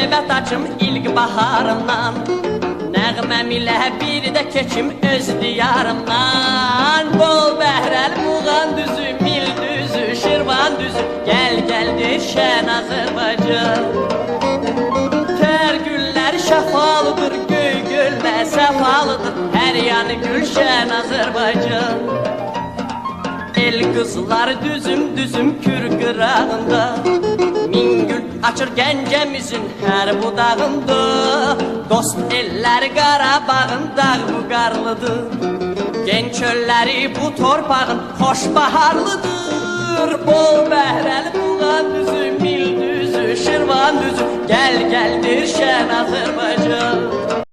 Qeybət açım ilk baharımdan, nəğməm ilə bir də keçim öz diyarımdan. Bol bəhrəl Muğan düzü, Mil düzü, Şirvan düzü, gəl gəldir şən Azərbaycan. Tər güllər şəfalıdır, göy göllər səfalıdır, hər yanı gülşən Azərbaycan. El qızlar düzüm düzüm Kür qırağında, min gül açır Gəncəmizin hər budağında. Dost ellər Qarabağın dağ bu qarlıdır, gen çölləri bu torpağın xoş baharlıdır. Bol bəhrəli Muğan düzü, Mil düzü, Şirvan düzü, gəl gəldir şən Azərbaycan.